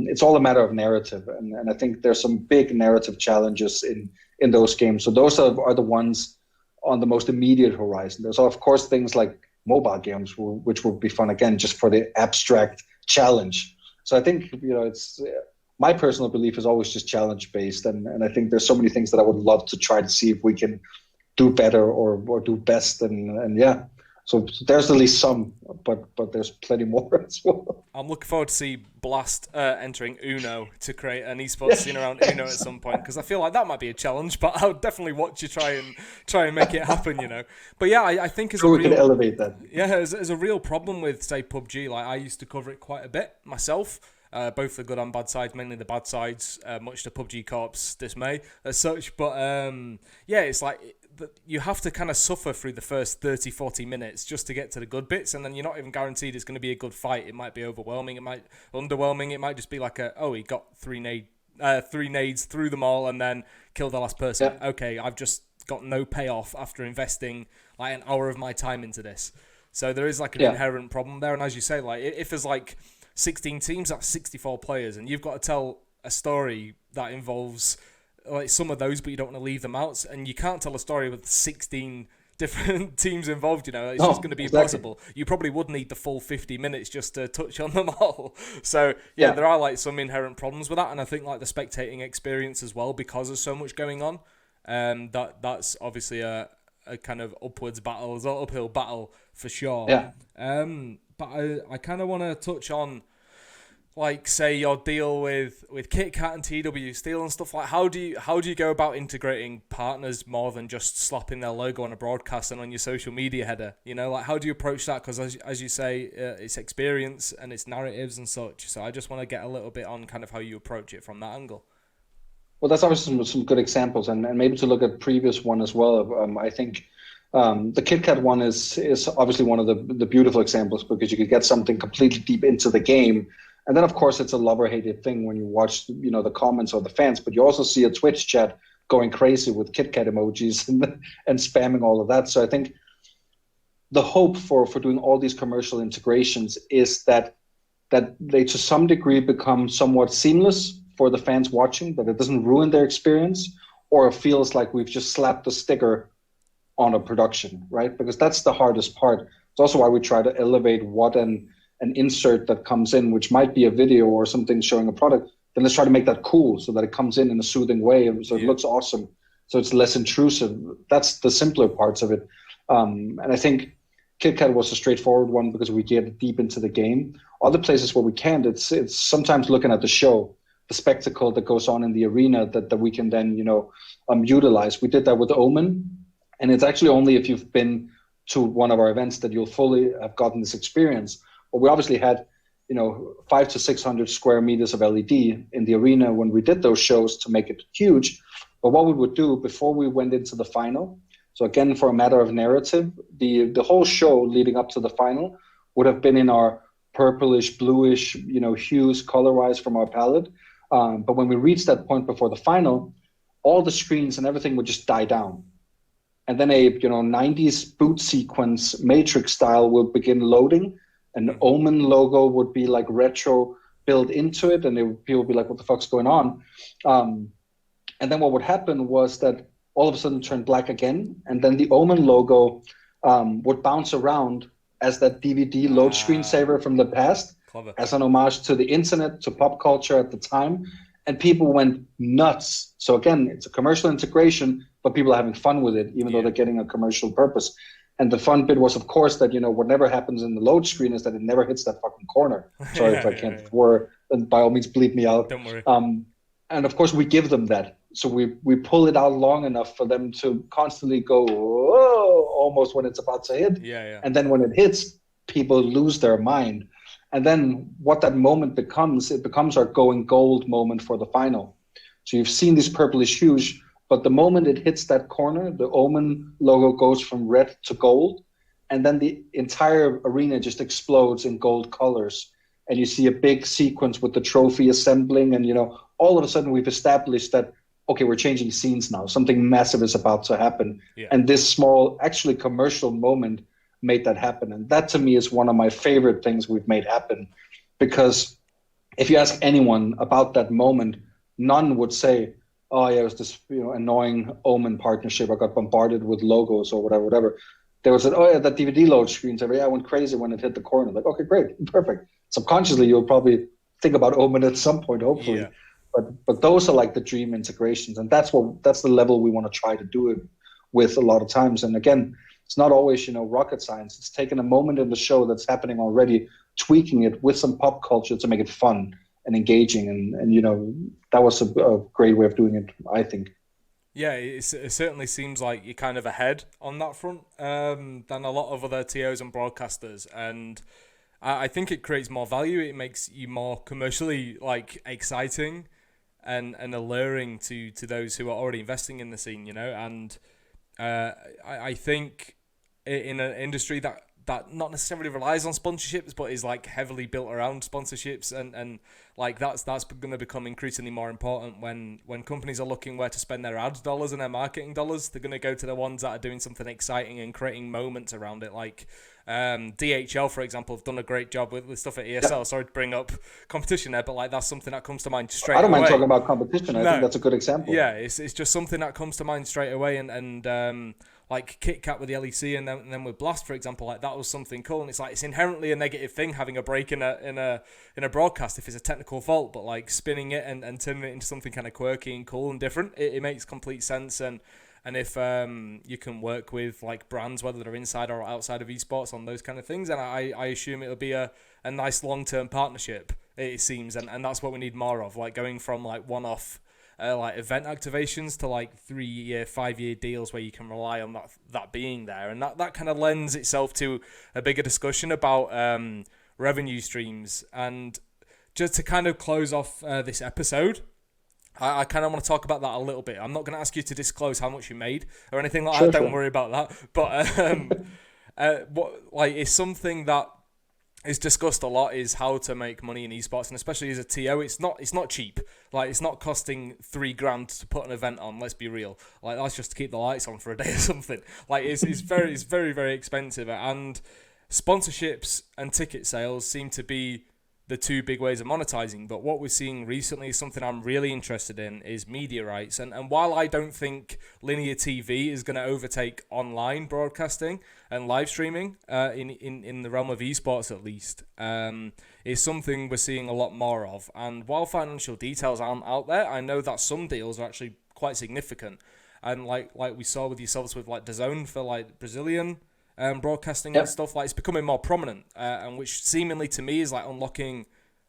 It's all a matter of narrative, and I think there's some big narrative challenges in those games. So those are the ones on the most immediate horizon. There's of course things like mobile games, which will be fun again, just for the abstract challenge. So I think it's my personal belief is always just challenge based, and I think there's so many things that I would love to try to see if we can do better or do best, and yeah. So there's at least some, but there's plenty more as well. I'm looking forward to see Blast entering Uno to create an esports scene around Uno at some point, because I feel like that might be a challenge, but I'll definitely watch you try and make it happen, But yeah, I think we can elevate that. Yeah, there's a real problem with, say, PUBG. Like, I used to cover it quite a bit myself, both the good and bad sides, mainly the bad sides, much to PUBG Corp's dismay as such. But yeah, it's like you have to kind of suffer through the first 30, 40 minutes just to get to the good bits, and then you're not even guaranteed it's going to be a good fight. It might be overwhelming, it might underwhelming, it might just be like he got three nades through them all and then killed the last person. Yeah. Okay, I've just got no payoff after investing like an hour of my time into this. So there is like an inherent problem there, and as you say, like if there's like 16 teams, that's 64 players, and you've got to tell a story that involves like some of those, but you don't want to leave them out, and you can't tell a story with 16 different teams involved. It's just going to be impossible. You probably would need the full 50 minutes just to touch on them all. So yeah, there are like some inherent problems with that, and I think like the spectating experience as well, because there's so much going on. That's obviously a kind of uphill battle for sure. Yeah. But I kind of want to touch on, like, say your deal with KitKat and TW Steel and stuff. Like, how do you go about integrating partners more than just slapping their logo on a broadcast and on your social media header? Like, how do you approach that? Because as you say, it's experience and it's narratives and such. So I just want to get a little bit on kind of how you approach it from that angle. Well, that's obviously some good examples, and maybe to look at previous one as well. I think the KitKat one is obviously one of the beautiful examples, because you could get something completely deep into the game. And then, of course, it's a love-or-hate thing when you watch, the comments or the fans, but you also see a Twitch chat going crazy with KitKat emojis and spamming all of that. So I think the hope for doing all these commercial integrations is that they, to some degree, become somewhat seamless for the fans watching, that it doesn't ruin their experience, or it feels like we've just slapped a sticker on a production, right? Because that's the hardest part. It's also why we try to elevate what an insert that comes in, which might be a video or something showing a product, then let's try to make that cool so that it comes in a soothing way, so it looks awesome, so it's less intrusive. That's the simpler parts of it. And I think KitKat was a straightforward one because we get deep into the game. Other places where we can't, it's sometimes looking at the show, the spectacle that goes on in the arena that we can then utilize. We did that with Omen, and it's actually only if you've been to one of our events that you'll fully have gotten this experience. But we obviously had 500 to 600 square meters of LED in the arena when we did those shows to make it huge. But what we would do before we went into the final, so again, for a matter of narrative, the whole show leading up to the final would have been in our purplish, bluish, hues color-wise from our palette. But when we reached that point before the final, all the screens and everything would just die down. And then a 90s boot sequence matrix style will begin loading. An Omen logo would be like retro built into it, and people would be like, what the fuck's going on? And then what would happen was that all of a sudden it turned black again, and then the Omen logo would bounce around as that DVD load screensaver from the past, clever, as an homage to the internet, to pop culture at the time, and people went nuts. So again, it's a commercial integration, but people are having fun with it, even though they're getting a commercial purpose. And the fun bit was, of course, that, what never happens in the load screen is that it never hits that fucking corner. Sorry if I can't swear, then by all means bleep me out. Don't worry. And of course we give them that. So we pull it out long enough for them to constantly go, whoa, almost when it's about to hit. Yeah. And then when it hits, people lose their mind. And then what that moment becomes, it becomes our going gold moment for the final. So you've seen these purplish hues, but the moment it hits that corner, the Omen logo goes from red to gold, and then the entire arena just explodes in gold colors. and you see a big sequence with the trophy assembling, and all of a sudden we've established that, okay, we're changing scenes now. Something massive is about to happen. Yeah. And this small, actually commercial moment made that happen. And that to me is one of my favorite things we've made happen. Because if you ask anyone about that moment, none would say, oh yeah, it was this annoying Omen partnership. I got bombarded with logos or whatever. There was oh yeah, that DVD load screens. I went crazy when it hit the corner. Like, okay, great, perfect. Subconsciously, you'll probably think about Omen at some point, hopefully. Yeah. But those are like the dream integrations, and that's the level we want to try to do it with a lot of times. And again, it's not always rocket science. It's taking a moment in the show that's happening already, tweaking it with some pop culture to make it fun and engaging, and that was a great way of doing it, I think. Yeah, it certainly seems like you're kind of ahead on that front than a lot of other TOs and broadcasters, and I think it creates more value. It makes you more commercially exciting and alluring to those who are already investing in the scene, and I think in an industry that not necessarily relies on sponsorships, but is heavily built around sponsorships, and that's going to become increasingly more important when companies are looking where to spend their ad dollars and their marketing dollars. They're going to go to the ones that are doing something exciting and creating moments around it. DHL, for example, have done a great job with stuff at ESL. Yeah. Sorry to bring up competition there, but that's something that comes to mind straight away. I don't mind talking about competition. I think that's a good example. Yeah, it's just something that comes to mind straight away, and Kit Kat with the LEC and then with Blast, for example, that was something cool. And it's inherently a negative thing having a break in a broadcast if it's a technical fault, but spinning it and turning it into something kind of quirky and cool and different, it makes complete sense. And if you can work with brands, whether they're inside or outside of esports, on those kind of things, and I assume it'll be a nice long-term partnership, it seems, and that's what we need more of, going from one-off event activations to 3-year, 5-year deals where you can rely on that being there, and that kind of lends itself to a bigger discussion about revenue streams. And just to kind of close off this episode, I kind of want to talk about that a little bit. I'm not going to ask you to disclose how much you made or anything like that. Don't worry about that. But what is something that is discussed a lot is how to make money in esports, and especially as a TO, it's not cheap. It's not costing $3,000 to put an event on. Let's be real. That's just to keep the lights on for a day or something. It's very, very expensive, and sponsorships and ticket sales seem to be the two big ways of monetizing. But what we're seeing recently is something I'm really interested in, is media rights. And while I don't think linear TV is going to overtake online broadcasting and live streaming in the realm of esports at least, is something we're seeing a lot more of. And while financial details aren't out there, I know that some deals are actually quite significant. And like we saw with yourselves with DAZN for Brazilian broadcasting and stuff, it's becoming more prominent, and which seemingly to me is unlocking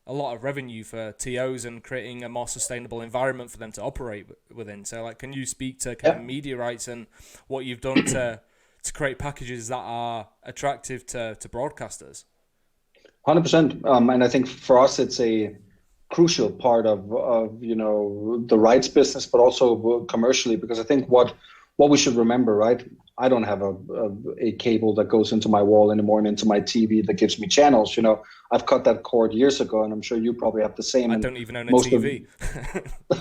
a lot of revenue for TOs and creating a more sustainable environment for them to operate within. So can you speak to kind of media rights and what you've done to create packages that are attractive to broadcasters? 100%. And I think for us it's a crucial part of the rights business, but also commercially, because I think what we should remember, right? I don't have a cable that goes into my wall anymore and into my TV that gives me channels. I've cut that cord years ago, and I'm sure you probably have the same. I don't even own a TV.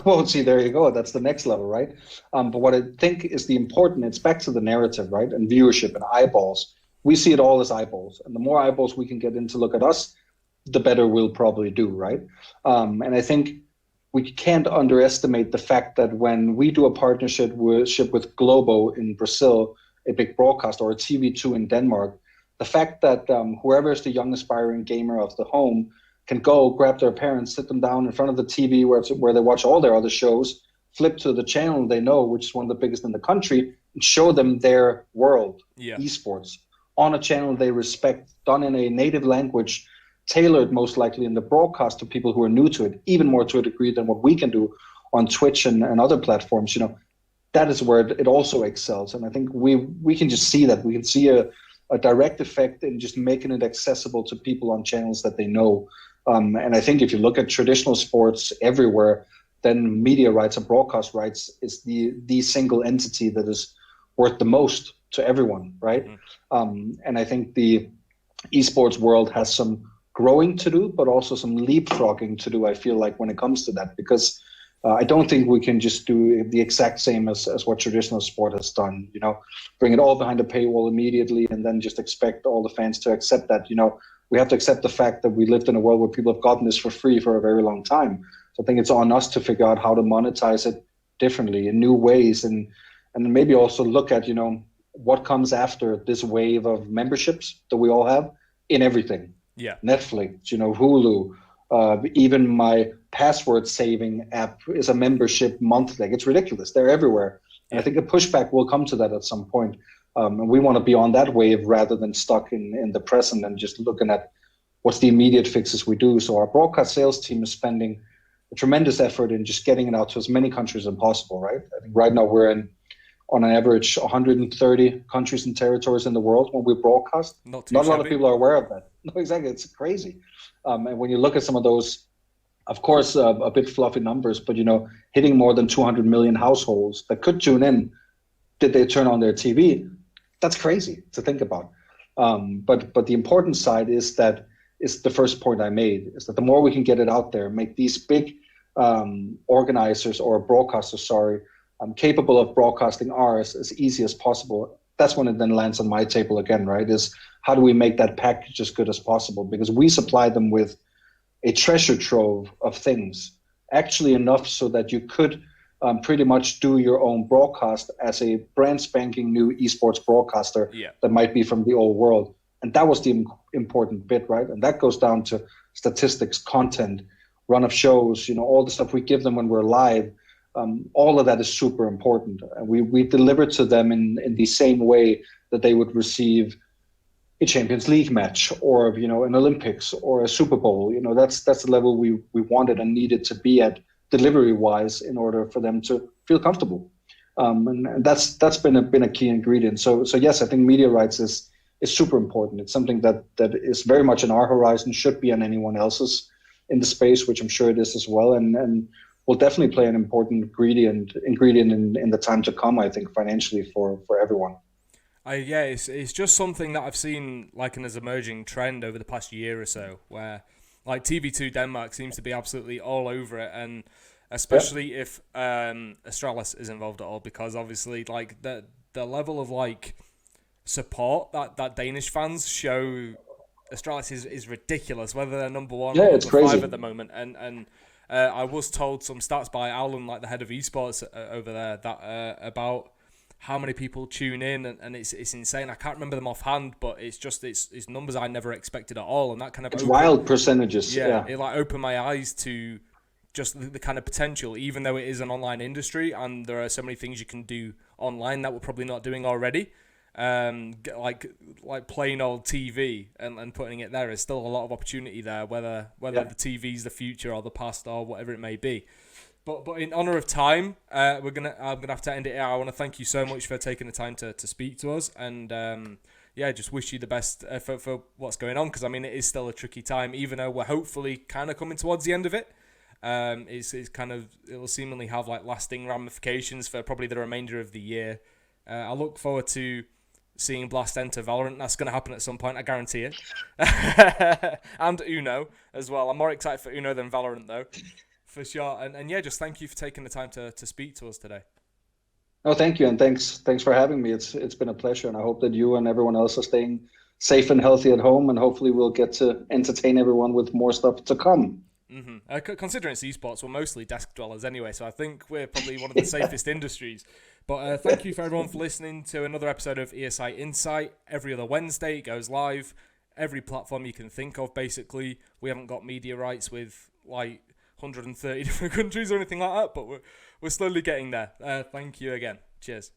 Well, see, there you go. That's the next level, right? But what I think is it's back to the narrative, right? And viewership and eyeballs. We see it all as eyeballs, and the more eyeballs we can get in to look at us, the better we'll probably do, right? And I think we can't underestimate the fact that when we do a partnership with Globo in Brazil, a big broadcast, or a TV2 in Denmark, the fact that whoever is the young aspiring gamer of the home can go grab their parents, sit them down in front of the TV where they watch all their other shows, flip to the channel they know, which is one of the biggest in the country, and show them their world, esports, on a channel they respect, done in a native language, tailored most likely in the broadcast to people who are new to it, even more to a degree than what we can do on Twitch and other platforms. That is where it also excels. And I think we can just see that. We can see a direct effect in just making it accessible to people on channels that they know. And I think if you look at traditional sports everywhere, then media rights and broadcast rights is the single entity that is worth the most to everyone, right? And I think the esports world has some growing to do, but also some leapfrogging to do, I feel like, when it comes to that, because I don't think we can just do the exact same as what traditional sport has done, bring it all behind a paywall immediately and then just expect all the fans to accept that. We have to accept the fact that we lived in a world where people have gotten this for free for a very long time. So I think it's on us to figure out how to monetize it differently in new ways, and maybe also look at, what comes after this wave of memberships that we all have in everything. Yeah. Netflix, Hulu, even my password saving app is a membership monthly. Like, it's ridiculous. They're everywhere. And I think a pushback will come to that at some point. And we want to be on that wave rather than stuck in the present and just looking at what's the immediate fixes we do. So our broadcast sales team is spending a tremendous effort in just getting it out to as many countries as possible, right? I think right now we're in, on an average, 130 countries and territories in the world when we broadcast. Not a lot of people are aware of that. No, exactly. It's crazy. And when you look at some of those, of course, a bit fluffy numbers, but, hitting more than 200 million households that could tune in, did they turn on their TV? That's crazy to think about. But the important side is the first point I made, is that the more we can get it out there, make these big organizers or broadcasters, capable of broadcasting ours as easy as possible. That's when it then lands on my table again, right? Is how do we make that package as good as possible? Because we supply them with a treasure trove of things, actually enough so that you could pretty much do your own broadcast as a brand spanking new esports broadcaster that might be from the old world. And that was the important bit, right? And that goes down to statistics, content, run of shows, all the stuff we give them when we're live. All of that is super important. And we deliver to them in the same way that they would receive a Champions League match or, an Olympics or a Super Bowl. That's the level we wanted and needed to be at delivery-wise in order for them to feel comfortable. And that's been a key ingredient. So yes, I think media rights is super important. It's something that is very much on our horizon, should be on anyone else's in the space, which I'm sure it is as well. And will definitely play an important ingredient in the time to come, I think, financially for everyone. It's just something that I've seen like an emerging trend over the past year or so, where like TV2 Denmark seems to be absolutely all over it, and especially if Astralis is involved at all, because obviously like the level of like support that Danish fans show Astralis is ridiculous, whether they're number one or it's number crazy. 5 at the moment, and I was told some stats by Alan, like the head of esports over there, that about how many people tune in, and it's insane. I can't remember them offhand, but it's numbers I never expected at all, and that kind of wild percentages. It like opened my eyes to just the kind of potential, even though it is an online industry and there are so many things you can do online that we're probably not doing already. Like plain old TV and putting it there is still a lot of opportunity there, whether the TV's the future or the past or whatever it may be. But in honor of time, I'm gonna have to end it here. I want to thank you so much for taking the time to speak to us, and just wish you the best for what's going on, because I mean it is still a tricky time, even though we're hopefully kind of coming towards the end of it. It'll seemingly have like lasting ramifications for probably the remainder of the year. I look forward to seeing Blast enter Valorant. That's going to happen at some point, I guarantee it. And Uno as well. I'm more excited for Uno than Valorant though, for sure. And just thank you for taking the time to speak to us today. Oh, thank you, and thanks for having me. It's been a pleasure, and I hope that you and everyone else are staying safe and healthy at home, and hopefully we'll get to entertain everyone with more stuff to come. Mm-hmm. Considering it's esports, we're mostly desk dwellers anyway, so I think we're probably one of the safest industries. But thank you for everyone for listening to another episode of ESI Insight. Every other Wednesday it goes live. Every platform you can think of, basically. We haven't got media rights with like 130 different countries or anything like that, but we're slowly getting there. Thank you again. Cheers.